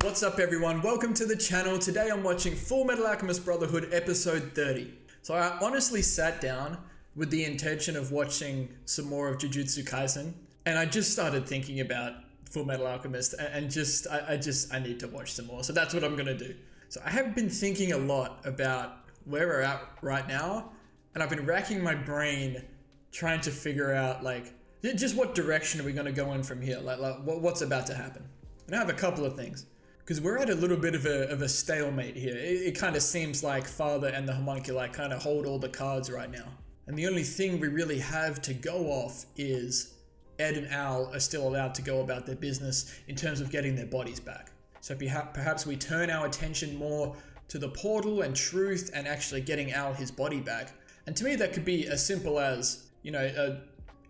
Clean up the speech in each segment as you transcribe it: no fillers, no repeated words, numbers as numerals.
What's up everyone, welcome to the channel. Today I'm watching Fullmetal Alchemist Brotherhood episode 30. So I honestly sat down with the intention of watching some more of Jujutsu Kaisen, and I just started thinking about Fullmetal Alchemist and I need to watch some more. So that's what I'm gonna do. So I have been thinking a lot about where we're at right now, and I've been racking my brain trying to figure out like just what direction are we gonna go in from here, like what's about to happen. And I have a couple of things. Because we're at a little bit of a stalemate here. It kind of seems like Father and the homunculi kind of hold all the cards right now. And the only thing we really have to go off is Ed and Al are still allowed to go about their business in terms of getting their bodies back. So perhaps we turn our attention more to the portal and truth and actually getting Al his body back. And to me that could be as simple as, you know,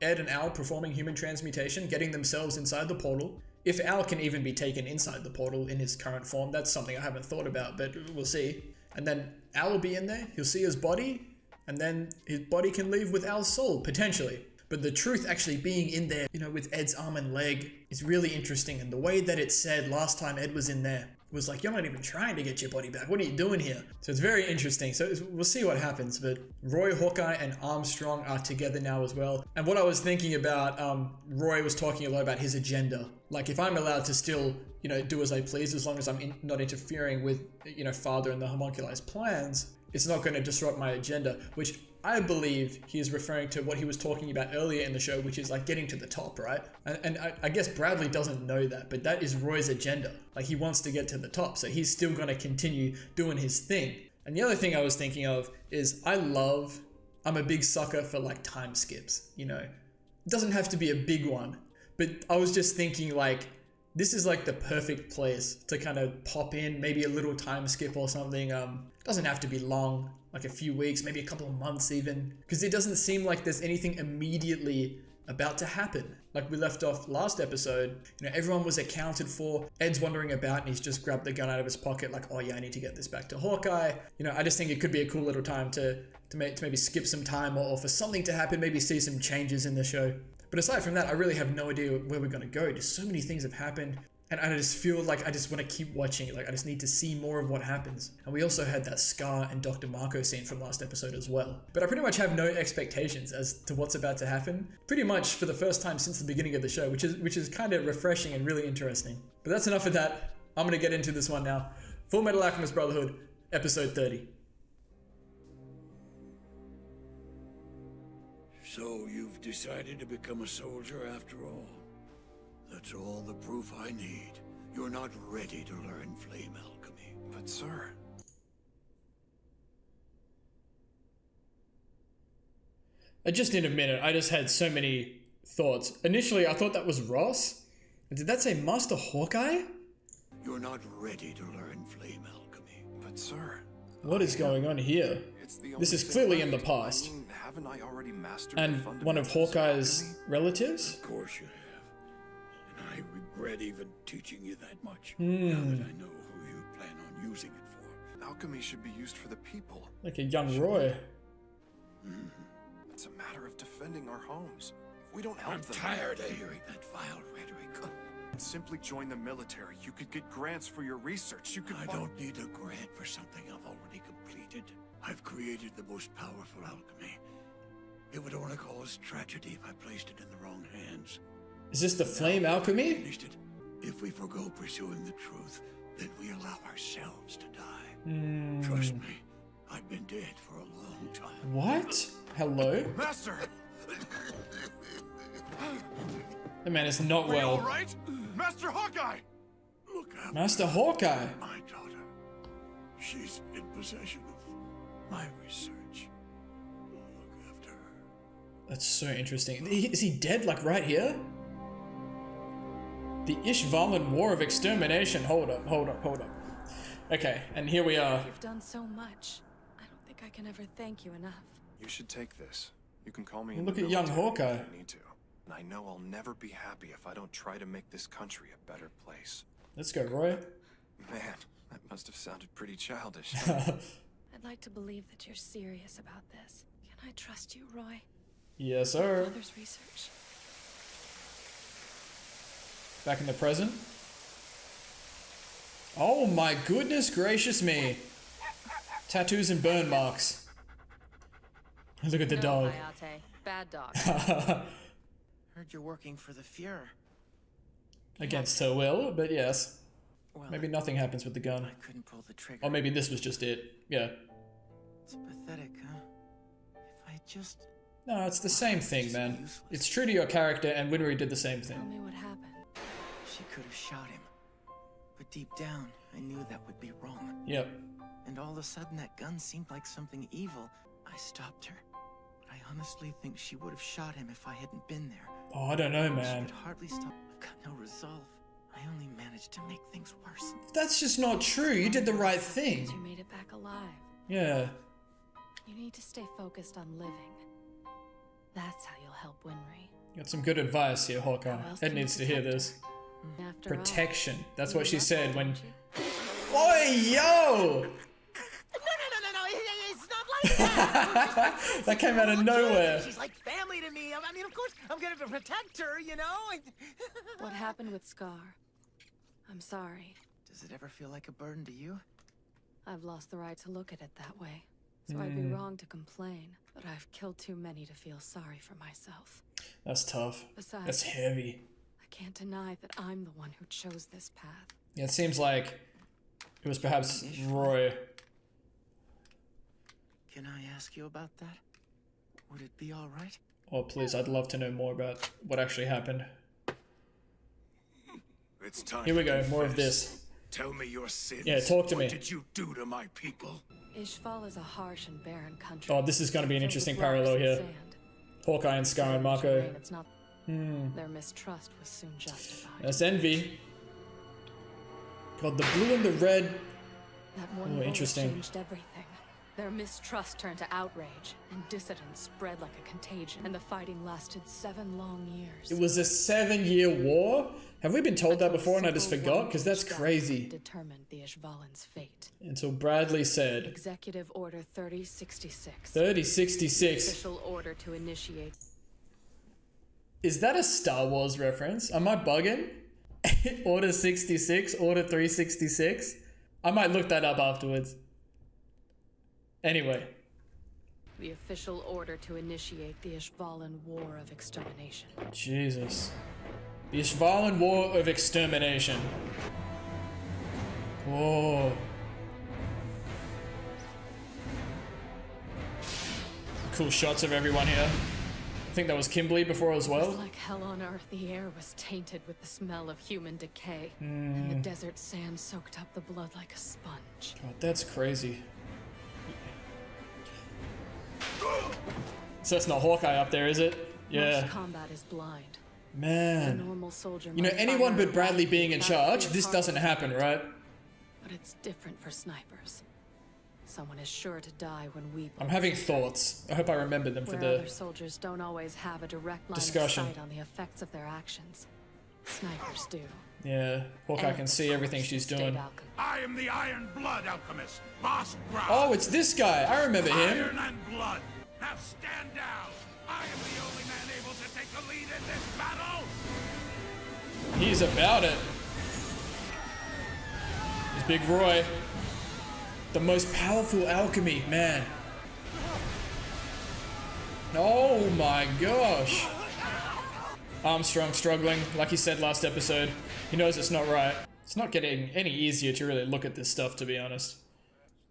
Ed and Al performing human transmutation, getting themselves inside the portal. If Al can even be taken inside the portal in his current form, that's something I haven't thought about, but we'll see. And then Al will be in there, he'll see his body, and then his body can leave with Al's soul, potentially. But the truth actually being in there, you know, with Ed's arm and leg is really interesting. And the way that it said last time Ed was in there was like, you're not even trying to get your body back. What are you doing here? So it's very interesting. So we'll see what happens. But Roy, Hawkeye, and Armstrong are together now as well. And what I was thinking about, Roy was talking a lot about his agenda. Like if I'm allowed to still, you know, do as I please, as long as I'm not interfering with, you know, Father and the homunculi's plans, it's not going to disrupt my agenda, which I believe he is referring to what he was talking about earlier in the show, which is like getting to the top, right? And I guess Bradley doesn't know that, but that is Roy's agenda. Like he wants to get to the top, so he's still going to continue doing his thing. And the other thing I was thinking of is I'm a big sucker for like time skips, you know? It doesn't have to be a big one, but I was just thinking like, this is like the perfect place to kind of pop in, maybe a little time skip or something. Doesn't have to be long, like a few weeks, maybe a couple of months even, because it doesn't seem like there's anything immediately about to happen. Like we left off last episode, you know, everyone was accounted for. Ed's wandering about and he's just grabbed the gun out of his pocket like, oh yeah, I need to get this back to Hawkeye. You know, I just think it could be a cool little time to maybe skip some time or for something to happen, maybe see some changes in the show. But aside from that, I really have no idea where we're gonna go. Just so many things have happened. And I just feel like I just want to keep watching it. Like I just need to see more of what happens. And we also had that Scar and Dr. Marco scene from last episode as well. But I pretty much have no expectations as to what's about to happen. Pretty much for the first time since the beginning of the show, which is kind of refreshing and really interesting. But that's enough of that. I'm going to get into this one now. Fullmetal Alchemist Brotherhood, episode 30. So you've decided to become a soldier after all? That's all the proof I need. You're not ready to learn flame alchemy. But sir... Just in a minute, I just had so many thoughts. Initially, I thought that was Ross. Did that say Master Hawkeye? You're not ready to learn flame alchemy. But sir... What is going on here? This is clearly in the past. Haven't I already mastered And one of Hawkeye's relatives? Of course you have. I regret even teaching you that much, now that I know who you plan on using it for. Alchemy should be used for the people. Like a young Roy. It's a matter of defending our homes. If we don't help them... I'm tired of hearing that vile rhetoric. Simply join the military. You could get grants for your research. You could... I don't need a grant for something I've already completed. I've created the most powerful alchemy. It would only cause tragedy if I placed it in the wrong hands. Is this the flame alchemy? If we forgo pursuing the truth, then we allow ourselves to die. Trust me, I've been dead for a long time. What? Hello? Master! The man is not Are you all well. right? Master Hawkeye! Look after Master Hawkeye! my daughter. She's in possession of my research. Look after her. That's so interesting. Is he dead, like right here? The ISHVALAN War of Extermination. Hold up. Okay, and here we are. You've done so much. I don't think I can ever thank you enough. You should take this. You can call me Well, in look the at young military Hawkeye. if you need to. And I know I'll never be happy if I don't try to make this country a better place. Let's go, Roy. Man, that must have sounded pretty childish. I'd like to believe that you're serious about this. Can I trust you, Roy? Yes, sir. Father's research. Back in the present. Oh my goodness gracious me. Tattoos and burn marks. Look at the dog. Hayate. Bad dog. Heard you're working for the Fuhrer. Against her will, but yes. Well, Maybe nothing happens with the gun. I couldn't pull the trigger. Or maybe this was just it. Yeah. It's pathetic, huh? If I just... No, it's the same thing, man. It's true to your character, and Winry did the same Tell thing. me what happened. She could have shot him. But deep down, I knew that would be wrong. Yep. And all of a sudden, that gun seemed like something evil. I stopped her. But I honestly think she would have shot him if I hadn't been there. Oh, I don't know, She man. could hardly stop. I've got no resolve. I only managed to make things worse. That's just not true. You did the right Because thing. you made it back alive. Yeah. You need to stay focused on living. That's how you'll help Winry. Got some good advice here, Hawkeye. How else Ed can you needs to hear protect this. her? After all, Protection. That's you what she love said her, when... don't you? Oi, yo! No, it's not like that. That came out of nowhere. She's like family to me. I mean, of course, I'm gonna protect her, you know? What happened with Scar? I'm sorry. Does it ever feel like a burden to you? I've lost the right to look at it that way. So I'd be wrong to complain, but I've killed too many to feel sorry for myself. That's tough. Besides, That's heavy. I can't deny that I'm the one who chose this path. Yeah, it seems like it was perhaps Roy. Can I ask you about that? Would it be all right? Oh, please, I'd love to know more about what actually happened. It's time. Here we to go, more of confess. this. Tell me your sins. Yeah, talk to me. What did you do to my people? ISHVAL is a harsh and barren country. Oh, this is going to be an filled interesting with rocks parallel and here. sand. Hawkeye and Scar and Savage Marco. terrain, it's not... Their mistrust was soon justified. That's envy. God, the blue and the red. That one Oh, bullet interesting. changed everything. Their mistrust turned to outrage, and dissidence spread like a contagion. And the fighting lasted 7 long years. It was a 7-year war? Have we been told that before and I just Simple forgot? Because that's one-page crazy. document determined the ISHVALAN's fate. Until Bradley said, Executive Order 3066. 3066. Official order to initiate. Is that a Star Wars reference? Am I bugging? Order 66? Order 366? I might look that up afterwards. Anyway. The official order to initiate the ISHVALAN War of Extermination. Jesus. The ISHVALAN War of Extermination. Whoa. Cool shots of everyone here. I think that was Kimberly before as It was well. like hell on earth. The air was tainted with the smell of human decay. And the desert sand soaked up the blood like a sponge. God, that's crazy. So that's not Hawkeye up there, is it? Yeah. Most combat is blind. A Man. normal soldier You know, might anyone fire but a Bradley rifle being in without charge, clear this doesn't target. happen, right? But it's different for snipers. Someone is sure to die when we... I'm having thoughts. I hope I remember them for Where the... other soldiers don't always have a direct line discussion. of sight on the effects of their actions. Snipers do. Yeah, Hawkeye And can of see everything course, she's State doing. Alchemist. I am the Iron Blood Alchemist, Boss Grau. Oh, it's this guy. I remember him. Iron and blood. Now stand down. I am the only man able to take the lead in this battle. He's about it. It's Big Roy. The most powerful alchemy, man. Oh my gosh. Armstrong struggling, like he said last episode. He knows it's not right. It's not getting any easier to really look at this stuff, to be honest.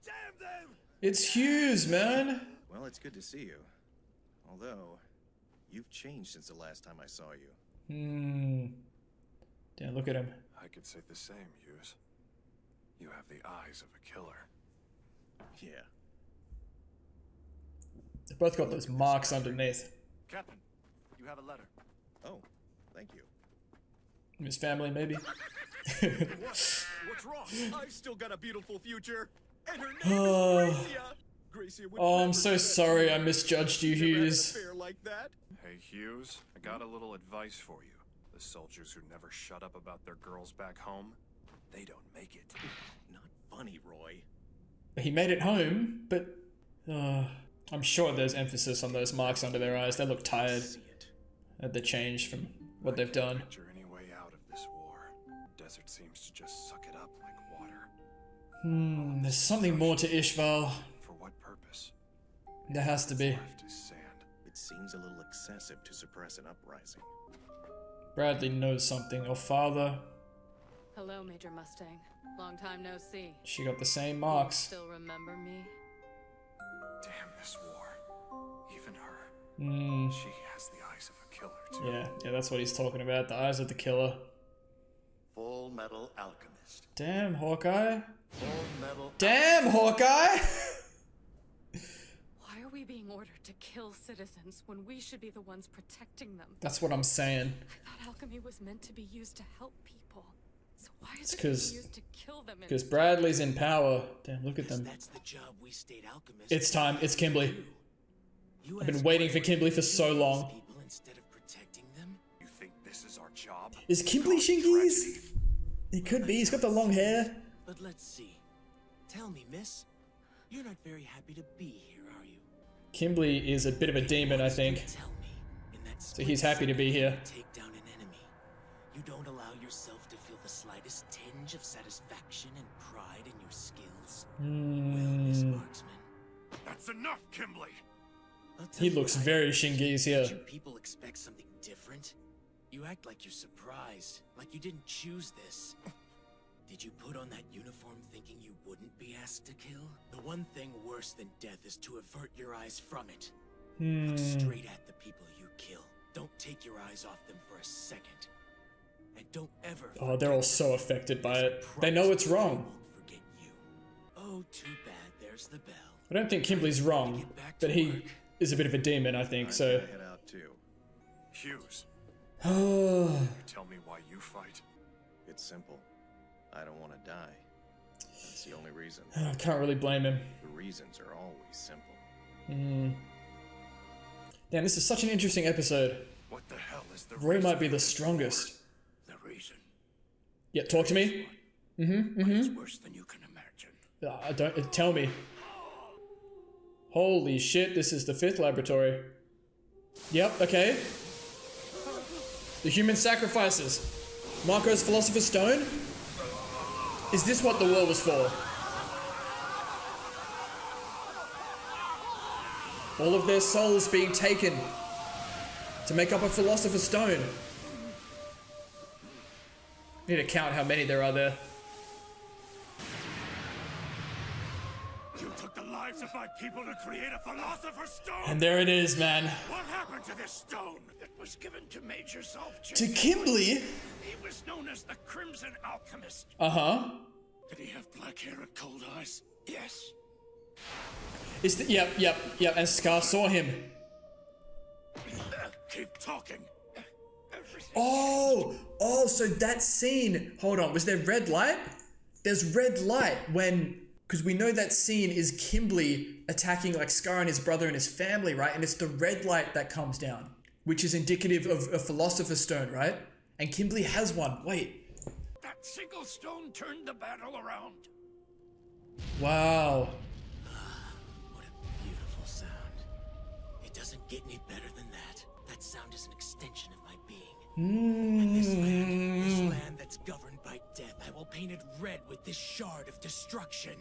Damn them! It's Hughes, man. Well, it's good to see you. Although, you've changed since the last time I saw you. Damn, look at him. I could say the same, Hughes. You have the eyes of a killer. Yeah. They've both got those marks underneath. Captain, you have a letter. Oh, thank you. His family, maybe. What's wrong? I've still got a beautiful future, and her name Oh. is Gracia. Gracia would Oh, I'm never so do that sorry to I me. misjudged you, Never had an Hughes. affair like that. Hey, Hughes, I got a little advice for you. The soldiers who never shut up about their girls back home, they don't make it. Not funny, Roy. He made it home, but I'm sure there's emphasis on those marks under their eyes. They look tired See it. at the change from what they've done. Picture any way out of this war. Desert seems to just suck it up like water. There's something more to Ishval. For what purpose? There has to be. Left is sand. It seems a little excessive to suppress an uprising. Bradley knows something. Or father. Hello, Major Mustang. Long time no see. She got the same marks. Still remember me? Damn this war. Even her. She has the eyes of a killer, too. Yeah, that's what he's talking about. The eyes of the killer. Fullmetal Alchemist. Damn, Hawkeye. Fullmetal. Damn, Hawkeye! Why are we being ordered to kill citizens when we should be the ones protecting them? That's what I'm saying. I thought alchemy was meant to be used to help people. So why is It's it being used to kill them? Because Bradley's in power. Damn, look at them. That's the job we state alchemists. It's time. It's Kimberly. You I've been ask waiting for why Kimberly we for so kill long. these people instead of protecting them? You think this is our job? Is Kimberly Shingi's? He could be. He's got the long hair. But let's see. Tell me, miss. You're not very happy to be here, are you? Kimberly is a bit of a demon, I think. Tell me, in that So he's happy to be here. split second you take down an enemy. You don't allow yourself to feel the slightest tinge of satisfaction and pride in your skills. Well, Miss Marksman, That's enough, Kimberly! I'll tell He you looks what, very Shingi's here. don't you people expect something different? You act like you're surprised, like you didn't choose this. Did you put on that uniform thinking you wouldn't be asked to kill? The one thing worse than death is to avert your eyes from it. Look straight at the people you kill. Don't take your eyes off them for a second. And don't ever Oh, they're all so affected by it. They know it's wrong. forget you. Oh, too bad. There's the bell. I don't think Kimberly's wrong, but he is a bit of a demon, I think, so... Head out too. Hughes, Oh, you tell me why you fight? It's simple. I don't want to die. That's the only reason. I can't really blame him. The reasons are always simple. Damn, this is such an interesting episode. What the hell is the Roy reason might be for the this strongest. The reason. Yeah, talk to me. It's worse than you can imagine. I don't... Tell me. Holy shit, this is the 5th laboratory. Yep, okay. The human sacrifices. Marco's Philosopher's Stone? Is this what the war was for? All of their souls being taken to make up a Philosopher's Stone. Need to count how many there are there. You took the lives of my people to create a Philosopher's Stone! And there it is, man. What happened to this stone? It was given to Major Zolfchik. To Kimberly? He was known as the Crimson Alchemist. Uh-huh. Did he have black hair and cold eyes? Yes. Is the, yep, and Scar saw him. Keep talking. Everything. Oh, so that scene, hold on, was there red light? There's red light when, because we know that scene is Kimberly attacking like Scar and his brother and his family, right? And it's the red light that comes down, which is indicative of a Philosopher's Stone, right? And Kimberly has one, wait. That single stone turned the battle around. Wow. What a beautiful sound. It doesn't get any better than that. That sound is an extension of my being. And this land that's governed by death, I will paint it red with this shard of destruction.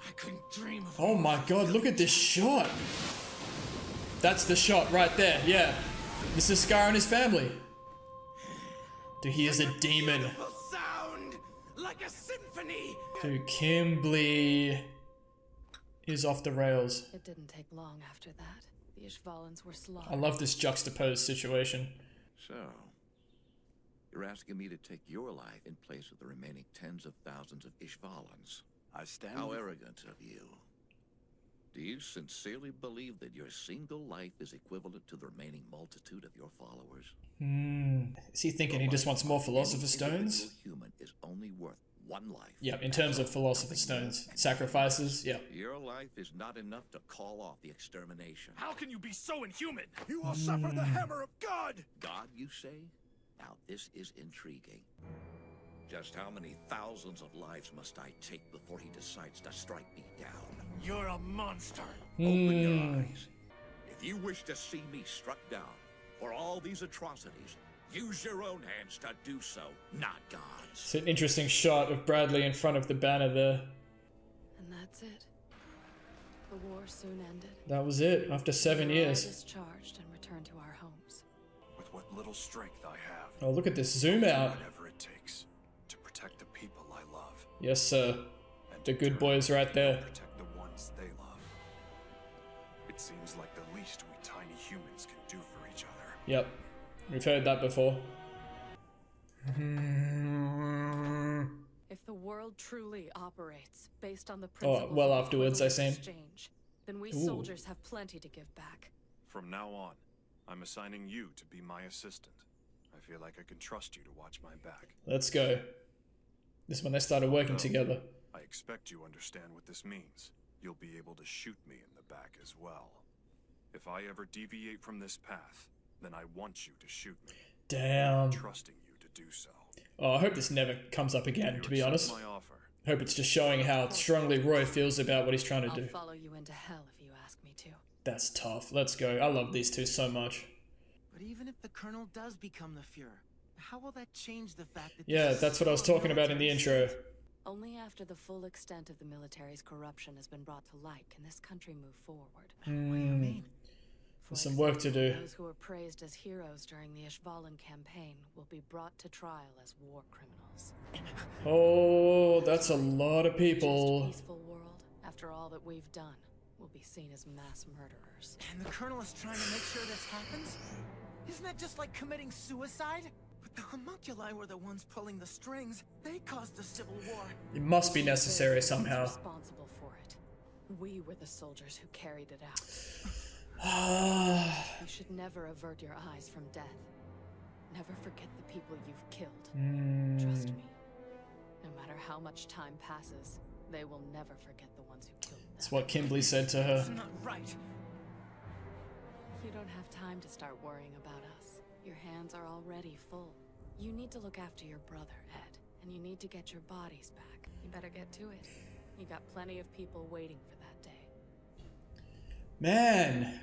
I couldn't dream of. Oh my god, look at this shot. That's the shot right there, yeah. This is Scar and his family. Dude, he is a demon. Beautiful sound, like a symphony. Dude, Kimberly is off the rails. It didn't take long after that. The ISHVALANs were slaughtered. I love this juxtaposed situation. So, you're asking me to take your life in place of the remaining tens of thousands of ISHVALANs. I stand. How arrogant of you. Do you sincerely believe that your single life is equivalent to the remaining multitude of your followers? Is he thinking he just wants more Philosopher's Stones? Any human is only worth one life. Yep, in terms of Philosopher's Stones. Sacrifices, yep. Your life is not enough to call off the extermination. How can you be so inhuman? You will suffer the hammer of God. God, you say? Now this is intriguing. Just how many thousands of lives must I take before he decides to strike me down? You're a monster. Open your eyes. If you wish to see me struck down for all these atrocities, Use your own hands to do so, not God's. It's an interesting shot of Bradley in front of the banner there. And that's it. The war soon ended. That was it, after 7 years. Discharged and returned to our homes. With what little strength I have. Oh, look at this zoom out. Whatever it takes to protect the people I love. Yes, sir. And The in good turn, boys right there. protect the ones they love. It seems like the least we tiny humans can do for each other. Yep. We've heard that before. If the world truly operates based on the principles well of afterwards, I equivalent seen. exchange, then we Ooh. soldiers have plenty to give back. From now on, I'm assigning you to be my assistant. I feel like I can trust you to watch my back. Let's go. This is when they started working together. I expect you understand what this means. You'll be able to shoot me in the back as well. If I ever deviate from this path, then I want you to shoot me. Damn. I'm trusting you to do so. Oh, I hope this never comes up again, You to be accept honest. my offer. I hope it's just showing how strongly Roy feels about what he's trying to I'll do. follow you into hell if you ask me to. That's tough. Let's go. I love these two so much. But even if the Colonel does become the Fuhrer, how will that change the fact that... Yeah, that's what I was talking about in the intro. Only after the full extent of the military's corruption has been brought to light can this country move forward. What do you mean? There's some work to do. Those who were praised as heroes during the ISHVALAN campaign will be brought to trial as war criminals. Oh, that's a lot of Just a people. peaceful world, after all that we've done, will be seen as mass murderers. And the Colonel is trying to make sure this happens? Isn't that just like committing suicide? But the homunculi were the ones pulling the strings. They caused the Civil War. It must be necessary somehow. Responsible for it. We were the soldiers who carried it out. You should never avert your eyes from death. Never forget the people you've killed. Trust me. No matter how much time passes, they will never forget the ones who killed them. That's what Kimberly said to her. It's not right. You don't have time to start worrying about us. Your hands are already full. You need to look after your brother, Ed, and you need to get your bodies back. You better get to it. You got plenty of people waiting for that day. Man.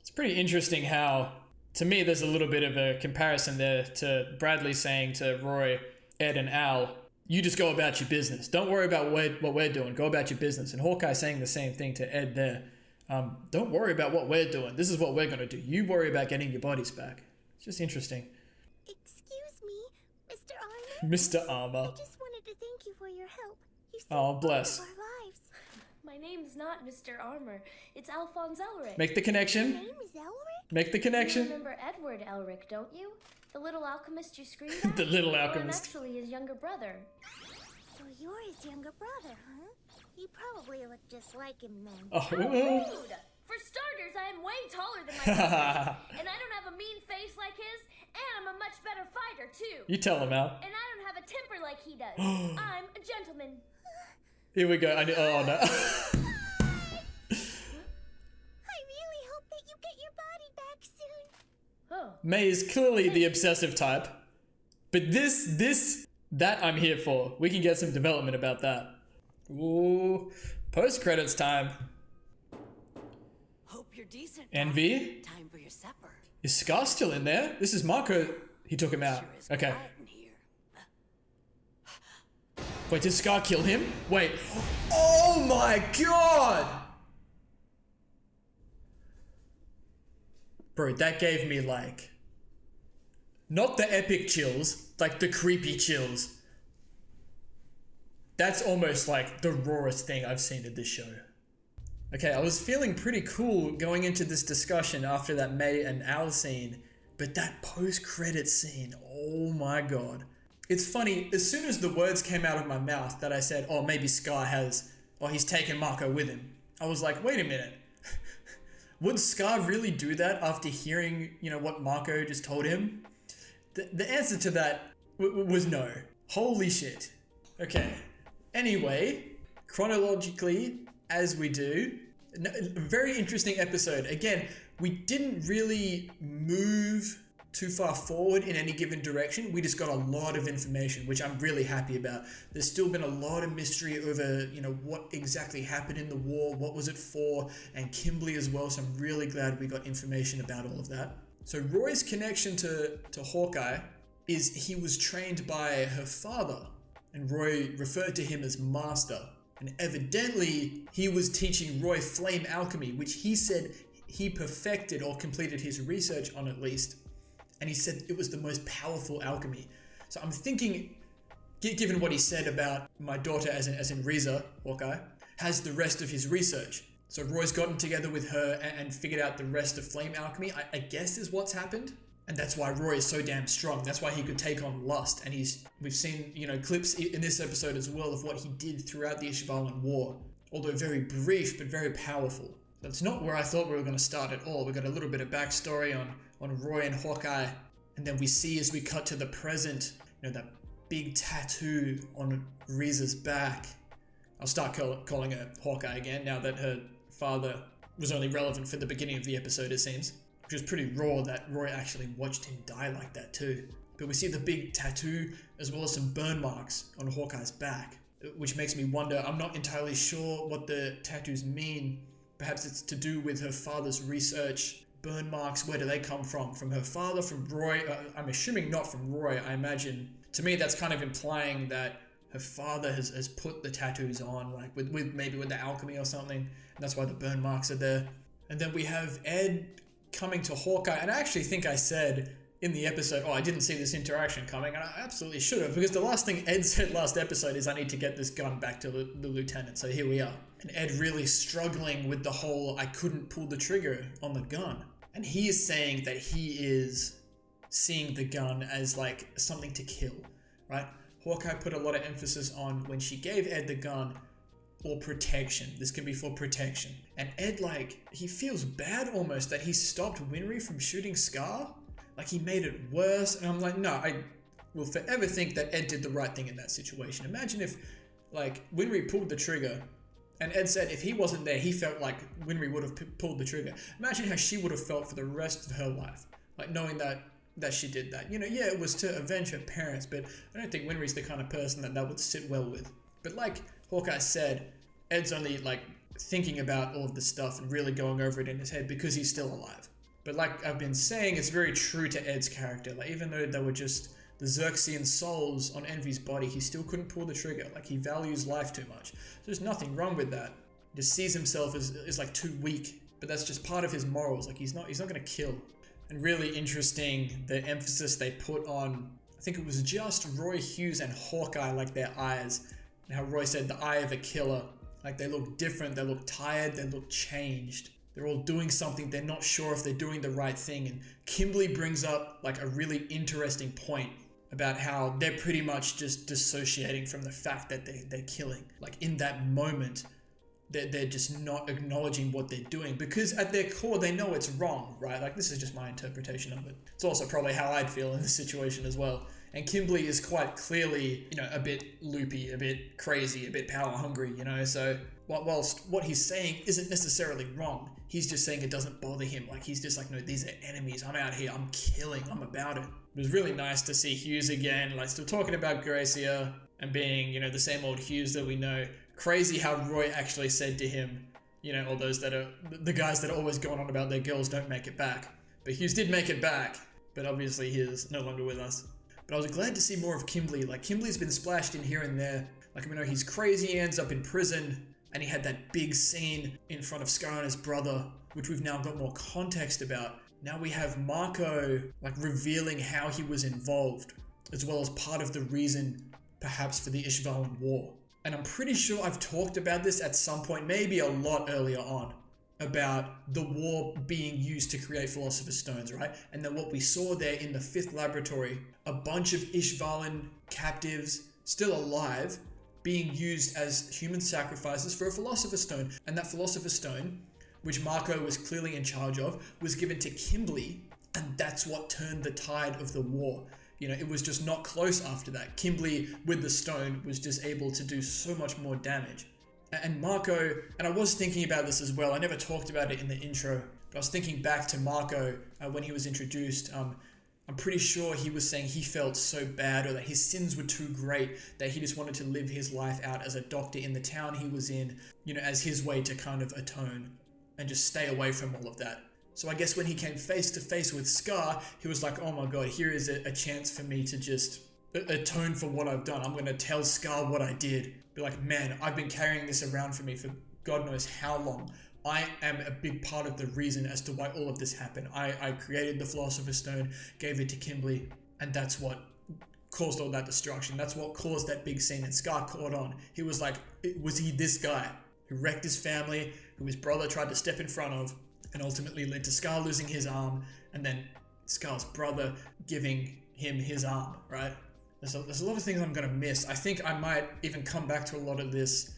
It's pretty interesting how, to me, there's a little bit of a comparison there to Bradley saying to Roy, Ed, and Al, you just go about your business. Don't worry about what we're doing. Go about your business. And Hawkeye saying the same thing to Ed there. Don't worry about what we're doing. This is what we're going to do. You worry about getting your bodies back. It's just interesting. Excuse me, Mr. Armor? Mr. Armor. I just wanted to thank you for your help. You saved Oh, both bless. of our lives. My name's not Mr. Armor. It's Alphonse Elric. Make the Your connection. name is Elric? Make the You connection. remember Edward Elric, don't you? The little alchemist you screamed at? The little Well, I'm alchemist. actually his younger brother. So you're his younger brother, huh? You probably look just like him then. Oh. Rude! For starters, I am way taller than my brother, and I don't have a mean face like his, and I'm a much better fighter, too. You tell him, Al. And I don't have a temper like he does. I'm a gentleman. Here we go. Oh, no. I really hope that you get your body back soon. Oh. May is clearly the obsessive type. But that I'm here for. We can get some development about that. Ooh. Post-credits time. Hope you're decent. Envy? Time for your supper. Is Scar still in there? This is Marco. He took him out. Sure is Okay. quiet in here. Wait, did Scar kill him? Wait. Oh my god! Bro, that gave me like... not the epic chills, like the creepy chills. That's almost like the rawest thing I've seen in this show. Okay, I was feeling pretty cool going into this discussion after that May and Al scene, but that post-credit scene, oh my god. It's funny, as soon as the words came out of my mouth that I said, oh, maybe Scar has, or he's taken Marco with him, I was like, wait a minute. Would Scar really do that after hearing, what Marco just told him? The answer to that was no. Holy shit. Okay. Anyway, chronologically, as we do, very interesting episode. Again, we didn't really move too far forward in any given direction. We just got a lot of information, which I'm really happy about. There's still been a lot of mystery over, what exactly happened in the war, what was it for, and Kimberly as well, so I'm really glad we got information about all of that. So Roy's connection to Hawkeye is he was trained by her father, and Roy referred to him as master. And evidently, he was teaching Roy flame alchemy, which he said he perfected or completed his research on at least. And he said it was the most powerful alchemy. So I'm thinking, given what he said about my daughter as in Riza, Hawkeye, has the rest of his research. So Roy's gotten together with her and figured out the rest of flame alchemy, I guess is what's happened. And that's why Roy is so damn strong. That's why he could take on Lust. And we've seen, clips in this episode as well of what he did throughout the ISHVALAN war. Although very brief, but very powerful. That's not where I thought we were going to start at all. We got a little bit of backstory on Roy and Hawkeye. And then we see as we cut to the present, that big tattoo on Riza's back. I'll start calling her Hawkeye again now that her father was only relevant for the beginning of the episode, it seems. Which was pretty raw that Roy actually watched him die like that too. But we see the big tattoo as well as some burn marks on Hawkeye's back, which makes me wonder, I'm not entirely sure what the tattoos mean. Perhaps it's to do with her father's research. Burn marks, where do they come from? From her father, from Roy? I'm assuming not from Roy, I imagine. To me, that's kind of implying that her father has put the tattoos on, like maybe with the alchemy or something. And that's why the burn marks are there. And then we have Ed coming to Hawkeye, and I actually think I said in the episode, I didn't see this interaction coming, and I absolutely should have, because the last thing Ed said last episode is I need to get this gun back to the lieutenant, so here we are. And Ed really struggling with the whole I couldn't pull the trigger on the gun. And he is saying that he is seeing the gun as like something to kill, right? Hawkeye put a lot of emphasis on when she gave Ed the gun, or protection. This can be for protection. And Ed, he feels bad almost that he stopped Winry from shooting Scar. Like he made it worse. And I'm like, no, I will forever think that Ed did the right thing in that situation. Imagine if, Winry pulled the trigger, and Ed said if he wasn't there, he felt like Winry would have pulled the trigger. Imagine how she would have felt for the rest of her life. Knowing that she did that. Yeah, it was to avenge her parents, but I don't think Winry's the kind of person that would sit well with. But like Hawkeye said, Ed's only thinking about all of this stuff and really going over it in his head because he's still alive. But like I've been saying, it's very true to Ed's character. Even though they were just the Xerxian souls on Envy's body, he still couldn't pull the trigger. He values life too much. There's nothing wrong with that. He just sees himself as too weak. But that's just part of his morals. He's not gonna kill. And really interesting the emphasis they put on, I think it was just Roy Hughes and Hawkeye, their eyes. And how Roy said the eye of a killer. They look different, they look tired, they look changed. They're all doing something, they're not sure if they're doing the right thing. And Kimberly brings up a really interesting point about how they're pretty much just dissociating from the fact that they're killing. In that moment, they're just not acknowledging what they're doing because at their core, they know it's wrong, right? This is just my interpretation of it. It's also probably how I'd feel in this situation as well. And Kimberly is quite clearly, a bit loopy, a bit crazy, a bit power hungry, so whilst what he's saying isn't necessarily wrong, he's just saying it doesn't bother him. He's just no, these are enemies. I'm out here. I'm killing. I'm about it. It was really nice to see Hughes again, still talking about Gracia and being, the same old Hughes that we know. Crazy how Roy actually said to him, all those that are, the guys that are always going on about their girls don't make it back. But Hughes did make it back, but obviously he is no longer with us. But I was glad to see more of Kimberly. Kimberly's been splashed in here and there. He's crazy, he ends up in prison, and he had that big scene in front of Scar and his brother, which we've now got more context about. Now we have Marco, revealing how he was involved, as well as part of the reason, perhaps, for the ISHVALAN war. And I'm pretty sure I've talked about this at some point, maybe a lot earlier on, about the war being used to create Philosopher's Stones, right? And then what we saw there in the 5th laboratory, a bunch of ISHVALAN captives, still alive, being used as human sacrifices for a Philosopher's Stone. And that Philosopher's Stone, which Marco was clearly in charge of, was given to Kimberly, and that's what turned the tide of the war. It was just not close after that. Kimberly, with the stone, was just able to do so much more damage. And Marco, and I was thinking about this as well, I never talked about it in the intro, but I was thinking back to Marco when he was introduced. I'm pretty sure he was saying he felt so bad, or that his sins were too great, that he just wanted to live his life out as a doctor in the town he was in, as his way to kind of atone and just stay away from all of that. So I guess when he came face to face with Scar, he was like, oh my god, here is a chance for me to just atone for what I've done. I'm going to tell Scar what I did. Be like, man, I've been carrying this around for me for God knows how long. I am a big part of the reason as to why all of this happened. I created the Philosopher's Stone, gave it to Kimberly, and that's what caused all that destruction. That's what caused that big scene, and Scar caught on. He was like, was he this guy who wrecked his family, who his brother tried to step in front of, and ultimately led to Scar losing his arm, and then Scar's brother giving him his arm, right? There's a lot of things I'm going to miss. I think I might even come back to a lot of this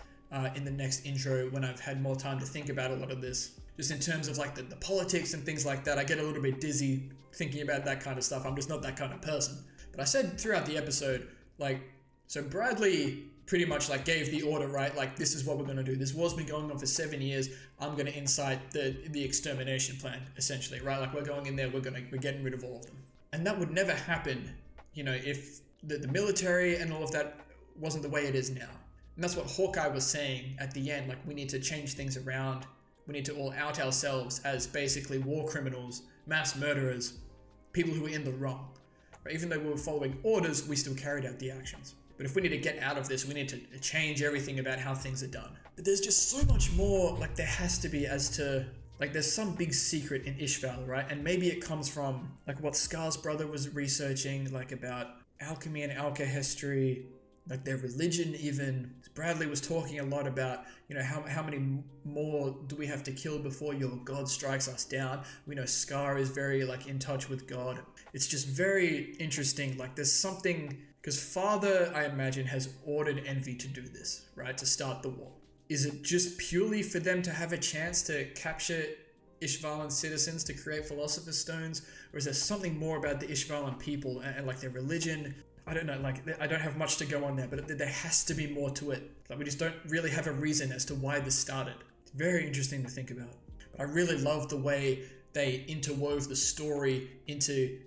in the next intro when I've had more time to think about a lot of this. Just in terms of like the politics and things like that, I get a little bit dizzy thinking about that kind of stuff. I'm just not that kind of person. But I said throughout the episode, like, so Bradley pretty much like gave the order, right? Like, this is what we're going to do. This war's been going on for 7 years. I'm going to incite the extermination plan, essentially, right? Like, we're going in there, we're getting rid of all of them. And that would never happen, you know, if the military and all of that wasn't the way it is now. And that's what Hawkeye was saying at the end, like, we need to change things around. We need to all out ourselves as basically war criminals, mass murderers, people who are in the wrong. Right? Even though we were following orders, we still carried out the actions. But if we need to get out of this, we need to change everything about how things are done. But there's just so much more, like, there has to be, as to, like, there's some big secret in ISHVALAN, right? And maybe it comes from, like, what Scar's brother was researching, like, about alchemy and alchemy, like their religion even. Bradley was talking a lot about, you know, how many more do we have to kill before your God strikes us down. We know Scar is very, like, in touch with God. It's just very interesting. Like, there's something, because Father, I imagine, has ordered Envy to do this, right? To start the war. Is it just purely for them to have a chance to capture ISHVALAN citizens to create Philosopher's Stones? Or is there something more about the ISHVALAN people and like their religion? I don't know, like, I don't have much to go on there, but there has to be more to it. Like, we just don't really have a reason as to why this started. It's very interesting to think about. But I really love the way they interwove the story into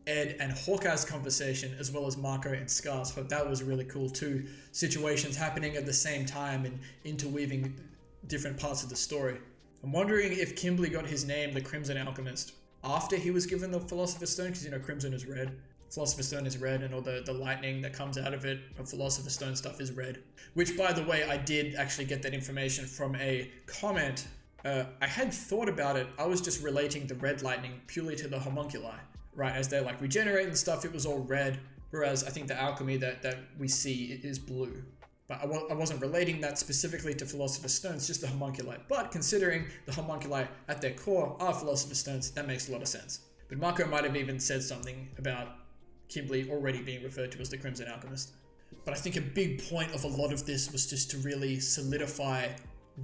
Ed and Hawkeye's conversation, as well as Marco and Scar's. I thought that was really cool. Two situations happening at the same time and interweaving different parts of the story. I'm wondering if Kimberly got his name, the Crimson Alchemist, after he was given the Philosopher's Stone, because, you know, Crimson is red. Philosopher's Stone is red, and all the lightning that comes out of it, of Philosopher's Stone stuff, is red. Which, by the way, I did actually get that information from a comment. I had thought about it. I was just relating the red lightning purely to the homunculi, right? As they're like regenerating stuff, it was all red. Whereas I think the alchemy that we see is blue. But I wasn't relating that specifically to Philosopher's Stones, just the homunculi. But considering the homunculi at their core are Philosopher's Stones, that makes a lot of sense. But Marco might have even said something about Kimberly already being referred to as the Crimson Alchemist. But I think a big point of a lot of this was just to really solidify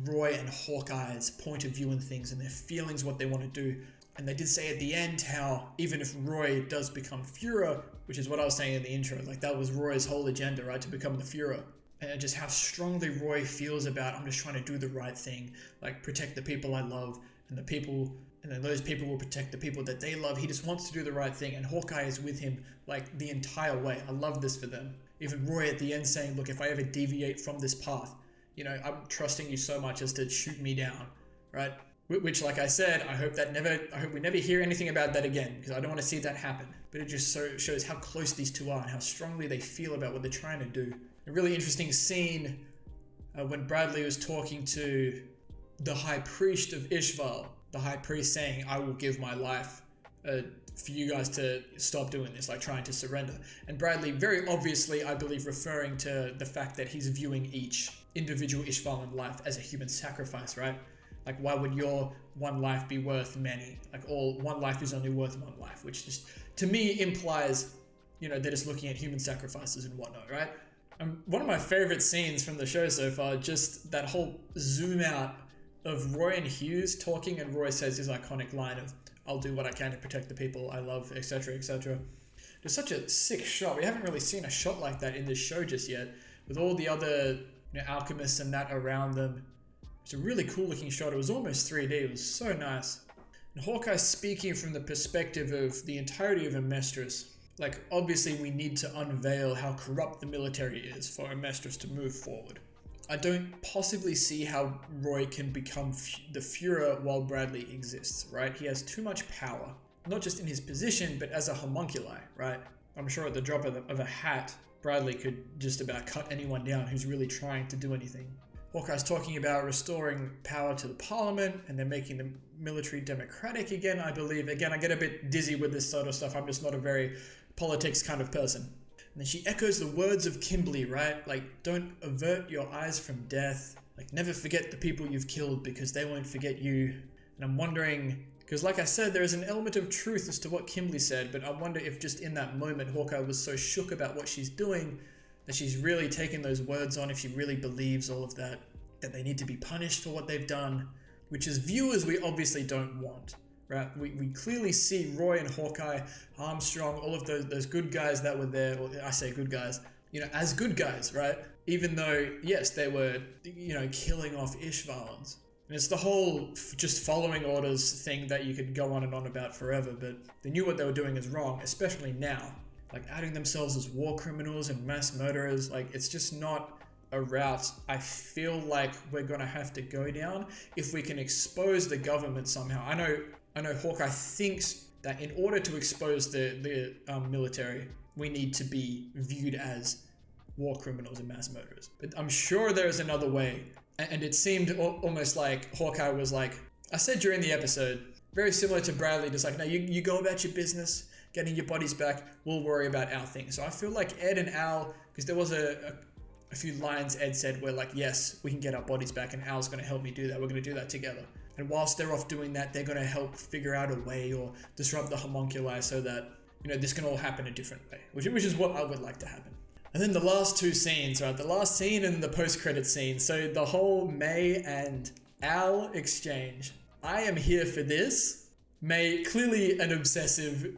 Roy and Hawkeye's point of view on things and their feelings, what they want to do. And they did say at the end how even if Roy does become Führer, which is what I was saying in the intro, like that was Roy's whole agenda, right, to become the Führer. And just how strongly Roy feels about, I'm just trying to do the right thing, like protect the people I love, and the people, and then those people will protect the people that they love. He just wants to do the right thing, and Hawkeye is with him like the entire way. I love this for them. Even Roy at the end saying, look, if I ever deviate from this path, you know, I'm trusting you so much as to shoot me down, right? Which, like I said, I hope we never hear anything about that again, because I don't want to see that happen. But it just shows how close these two are and how strongly they feel about what they're trying to do. A really interesting scene when Bradley was talking to the High Priest of ISHVAL, the High Priest saying, I will give my life for you guys to stop doing this, like trying to surrender. And Bradley, very obviously, I believe, referring to the fact that he's viewing each individual ISHVALAN life as a human sacrifice, right? Like, why would your one life be worth many? Like, one life is only worth one life, which just, to me, implies, you know, they're just looking at human sacrifices and whatnot, right? One of my favorite scenes from the show so far, just that whole zoom out of Roy and Hughes talking, and Roy says his iconic line of, I'll do what I can to protect the people I love, etc., etc. It's such a sick shot. We haven't really seen a shot like that in this show just yet, with all the other, you know, alchemists and that around them. It's a really cool looking shot. It was almost 3D. It was so nice. And Hawkeye speaking from the perspective of the entirety of Amestris. Like, obviously we need to unveil how corrupt the military is for Amestris to move forward. I don't possibly see how Roy can become the Führer while Bradley exists, right? He has too much power, not just in his position, but as a homunculi, right? I'm sure at the drop of a hat, Bradley could just about cut anyone down who's really trying to do anything. Hawkeye's talking about restoring power to the Parliament and then making the military democratic again, I believe. Again, I get a bit dizzy with this sort of stuff. I'm just not a very politics kind of person. And then she echoes the words of Kimberly, right? Like, don't avert your eyes from death. Like, never forget the people you've killed because they won't forget you. And I'm wondering, because like I said, there is an element of truth as to what Kimberly said, but I wonder if just in that moment, Hawkeye was so shook about what she's doing that she's really taken those words on, if she really believes all of that they need to be punished for what they've done, which as viewers, we obviously don't want. Right, we clearly see Roy and Hawkeye, Armstrong, all of those good guys that were there, or I say good guys, you know, as good guys, right? Even though, yes, they were, you know, killing off ISHVALANs. And it's the whole just following orders thing that you could go on and on about forever, but they knew what they were doing is wrong, especially now. Like, outing themselves as war criminals and mass murderers, like, it's just not a route I feel like we're gonna have to go down if we can expose the government somehow. I know Hawkeye thinks that in order to expose the military, we need to be viewed as war criminals and mass murderers. But I'm sure there's another way. And it seemed almost like Hawkeye was like, I said during the episode, very similar to Bradley, just like, no, you go about your business, getting your bodies back, we'll worry about our things. So I feel like Ed and Al, because there was a few lines Ed said where like, yes, we can get our bodies back and Al's going to help me do that. We're going to do that together. And whilst they're off doing that, they're going to help figure out a way or disrupt the homunculi so that, you know, this can all happen a different way, which is what I would like to happen. And then the last two scenes, right? The last scene and the post-credit scene. So the whole May and Al exchange. I am here for this. May, clearly an obsessive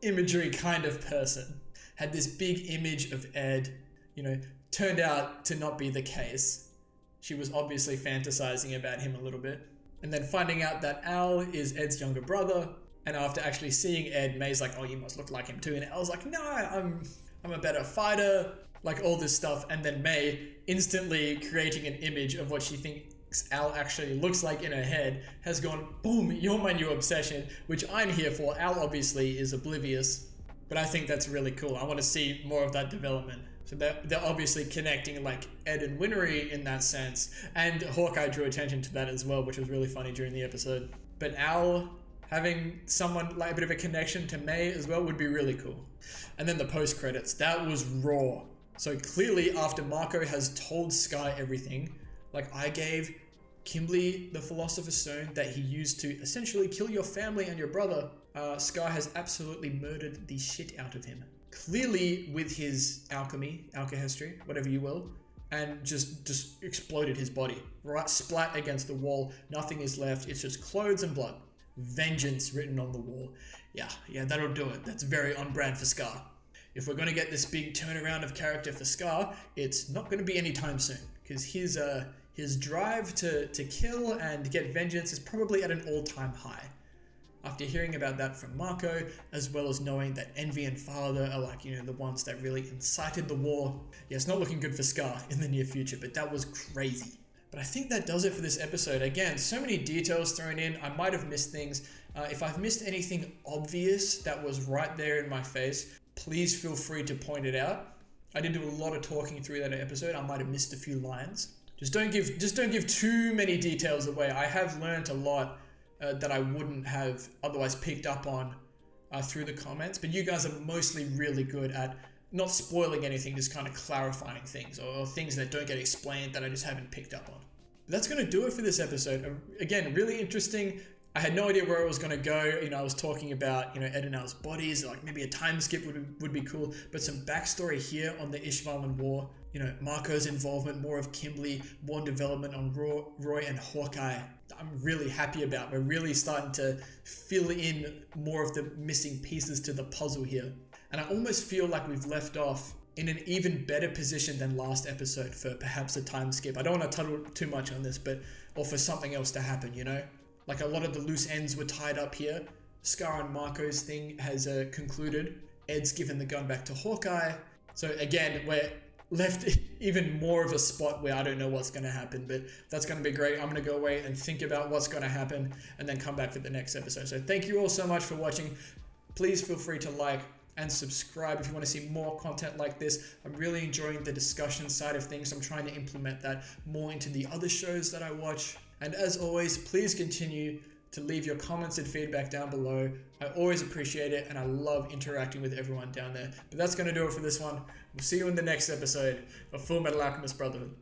imagery kind of person, had this big image of Ed, you know, turned out to not be the case. She was obviously fantasizing about him a little bit. And then finding out that Al is Ed's younger brother. And after actually seeing Ed, May's like, oh, you must look like him too. And Al's like, no, I'm a better fighter. Like all this stuff. And then May, instantly creating an image of what she thinks Al actually looks like in her head, has gone, boom, you're my new obsession, which I'm here for. Al obviously is oblivious. But I think that's really cool. I want to see more of that development. So they're obviously connecting like Ed and Winry in that sense. And Hawkeye drew attention to that as well, which was really funny during the episode. But Al having someone like a bit of a connection to May as well would be really cool. And then the post-credits, that was raw. So clearly after Marco has told Sky everything, like I gave Kimberly the Philosopher's Stone that he used to essentially kill your family and your brother, Sky has absolutely murdered the shit out of him. Clearly with his alchemy, whatever you will, and just exploded his body. Right, splat against the wall, nothing is left, it's just clothes and blood. Vengeance written on the wall. Yeah, that'll do it. That's very on brand for Scar. If we're going to get this big turnaround of character for Scar, it's not going to be anytime soon, because his drive to kill and get vengeance is probably at an all-time high. After hearing about that from Marco, as well as knowing that Envy and Father are like, you know, the ones that really incited the war. Yeah, it's not looking good for Scar in the near future, but that was crazy. But I think that does it for this episode. Again, so many details thrown in. I might have missed things. If I've missed anything obvious that was right there in my face, please feel free to point it out. I did do a lot of talking through that episode. I might have missed a few lines. Just don't give too many details away. I have learned a lot that I wouldn't have otherwise picked up on through the comments. But you guys are mostly really good at not spoiling anything, just kind of clarifying things or things that don't get explained that I just haven't picked up on. But that's going to do it for this episode. Again, really interesting. I had no idea where it was going to go. You know, I was talking about, you know, Ed and Al's bodies, like maybe a time skip would be cool, but some backstory here on the ISHVALAN War. You know, Marco's involvement, more of Kimberly, more development on Roy and Hawkeye. I'm really happy about. We're really starting to fill in more of the missing pieces to the puzzle here. And I almost feel like we've left off in an even better position than last episode for perhaps a time skip. I don't want to tunnel too much on this, or for something else to happen, you know? Like a lot of the loose ends were tied up here. Scar and Marco's thing has concluded. Ed's given the gun back to Hawkeye. So again, we're left even more of a spot where I don't know what's going to happen, but that's going to be great. I'm going to go away and think about what's going to happen and then come back for the next episode. So thank you all so much for watching. Please feel free to like and subscribe if you want to see more content like this. I'm really enjoying the discussion side of things. I'm trying to implement that more into the other shows that I watch. And as always, please continue to leave your comments and feedback down below. I always appreciate it, and I love interacting with everyone down there. But that's going to do it for this one. We'll see you in the next episode of Fullmetal Alchemist Brotherhood.